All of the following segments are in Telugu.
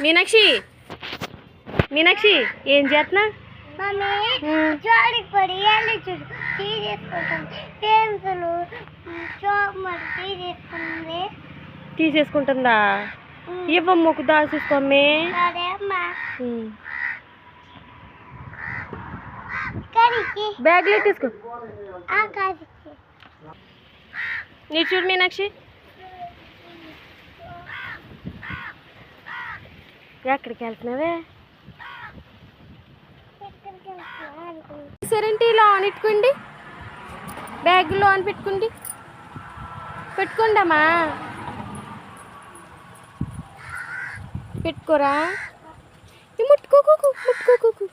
మీనాక్షి మీనాక్షి ఏం చేస్తున్నా? తీసేసుకుంటుందా? ఇవ్వమ్మకు దాచేసుకోమ్మే. బ్యాగ్లో తీసుకో. నీ చూడు మీనాక్షి, ఎక్కడికి వెళ్తున్నావే? సరేంటి ఇలా ఆన్ పెట్టుకోండి, బ్యాగ్లో ఆన్ పెట్టుకోండి. పెట్టుకోండమ్మా, పెట్టుకోరా. ముట్టుకోకు ముట్టుకోకు.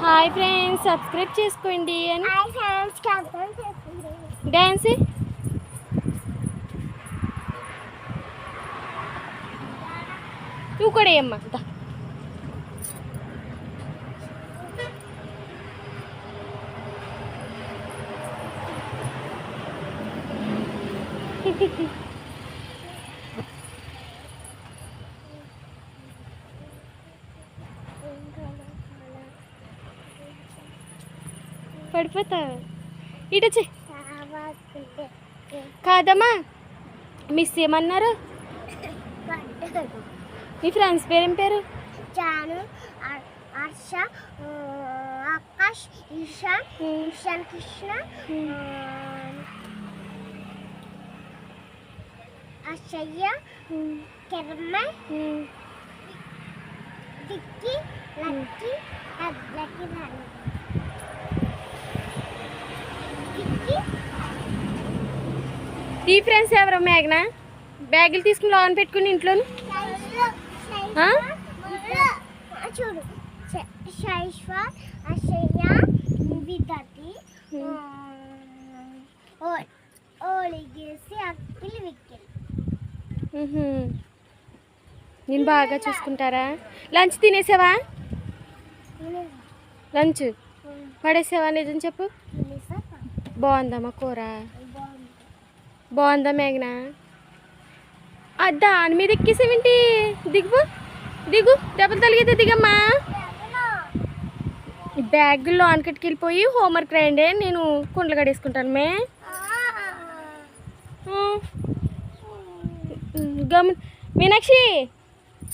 హాయ్ ఫ్రెండ్స్, సబ్స్క్రైబ్ చేసుకోండి అని డ్యాన్స్. నువ్వు కూడా ఏమ్మా దా. పడిపోతా. ఇటొచ్చి కాదమ్మా, మిస్ ఏమన్నారు? మీ ఫ్రెండ్స్ పేరేం పేరు? జాను, హర్ష, ఆకాష్, ఈశాన్, ఈశాన్ కృష్ణ, అక్షయ్య, కిరణ్, విక్కీ, లక్కీ, లక్కీ రాణి. ఈ ఫ్రెండ్స్ ఎవరు? మేఘనా బ్యాగులు తీసుకుని లోన్ పెట్టుకుని ఇంట్లోని చూడు, శైశ్వర్, అక్షయ్య, విదతి, ఓలిగేసి, అక్కిల్, విక్కిల్. నేను బాగా చూసుకుంటారా? లంచ్ తినేసావా? లంచ్ పడేసావా? నిజం చెప్పు. బాగుందమ్మా కూర? బాగుందా మేఘనా? దాని మీద ఎక్కేసావేంటి? దిగు, దెబ్బలు తలిగితే దిగమ్మా. బ్యాగుల్లో ఆనకట్టుకు వెళ్ళిపోయి హోంవర్క్ రాయండి, నేను కుండలు కడేసుకుంటాను.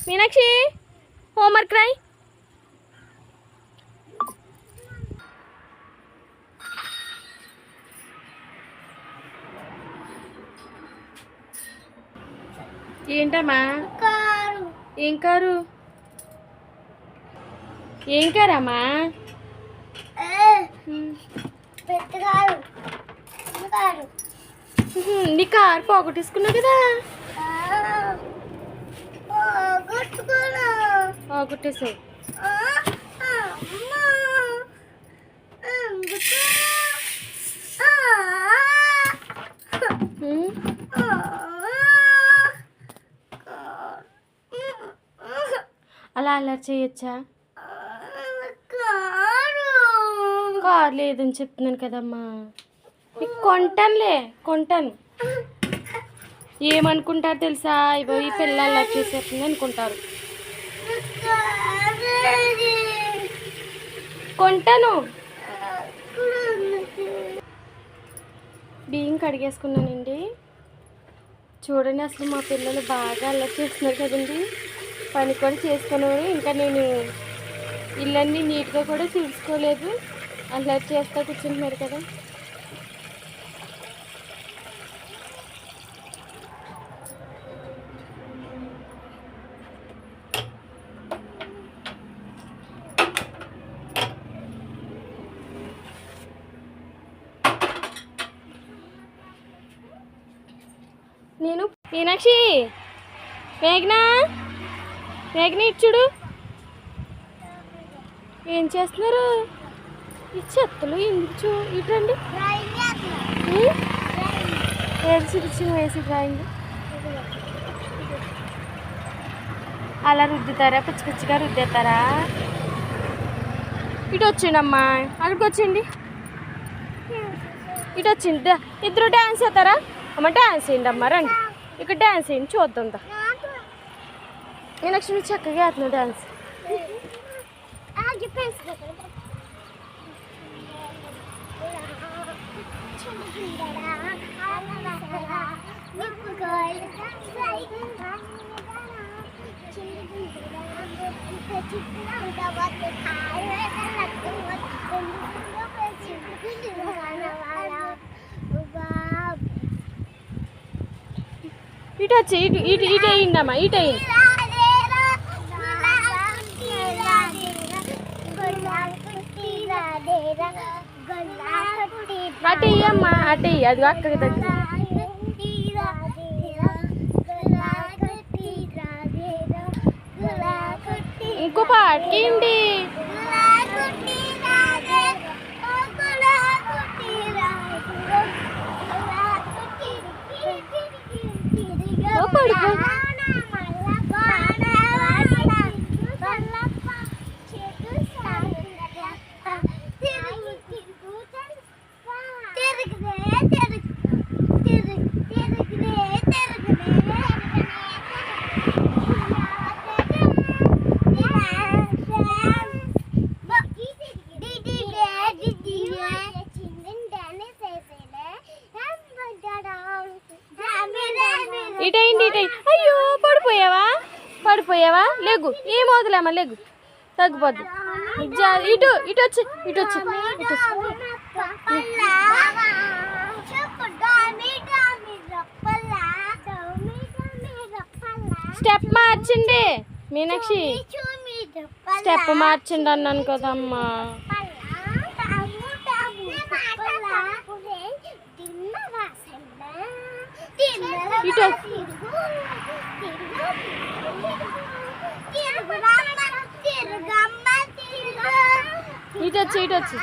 మీనాక్షి హోంవర్క్ రాయి. ఏంటమ్మా? ఏం కారు? ఏం కారమ్మా? నీ కారు పోగొట్టేసుకున్నావు కదా? పోగొట్టేసావు. అలా అలా చేయొచ్చా? కారు లేదని చెప్తున్నాను కదమ్మా. నీకు కొంటాను. ఏమనుకుంటారు తెలుసా? ఇవో ఈ పిల్ల అలా చేసేస్తుంది అనుకుంటారు. కొంటాను. బియ్యం కడిగేసుకున్నానండి. చూడండి, అసలు మా పిల్లలు బాగా అల్లరి చేస్తున్నారు కదండి. పని కూడా చేసుకుని ఇంకా నేను ఇల్లన్నీ నీట్గా కూడా చూసుకోలేదు. అల్లరి చేస్తా కూర్చుంటున్నారు కదా. నేను మీనాక్షి, మేఘనా ఇచ్చుడు. ఏం చేస్తున్నారు? ఈ చెత్తలు ఎందుకు? ఇటండి ఏది చూపించిన వేసి డ్రాయింగ్ అలా రుద్దుతారా? పిచ్చిగా రుద్దేస్తారా? ఇటు వచ్చిండమ్మా, అక్కడికి వచ్చింది. ఇటు వచ్చింది. ఇద్దరు డ్యాన్స్ చేస్తారా? అమ్మ డ్యాన్స్ చేయండి అమ్మ రండి ఇక్కడ డ్యాన్స్ చేయండి చూద్దాం మీనాక్షి నువ్వు చక్కగా వేస్తున్నావు డ్యాన్స్ ఇటు వచ్చి ఇటు ఇటు ఇటు వేయండమ్మా ఇటు వేయండి అటు ఇయ్యమ్మా అటు ఇయ్యి అది అక్కడికి దగ్గర ఇంకో పాటకి ఇండి పడుకో ఇటేంటి ఇటే అయ్యో పడిపోయావా లేగు ఏం వదిలేమ్మా లేగు తగ్గిపోద్దు ఇటు ఇటు వచ్చి ఇటు వచ్చి ఇటు స్టెప్ మార్చండి మీనాక్షి స్టెప్ మార్చండి అన్నాను కదమ్మా ఇటు ఇటు వచ్చి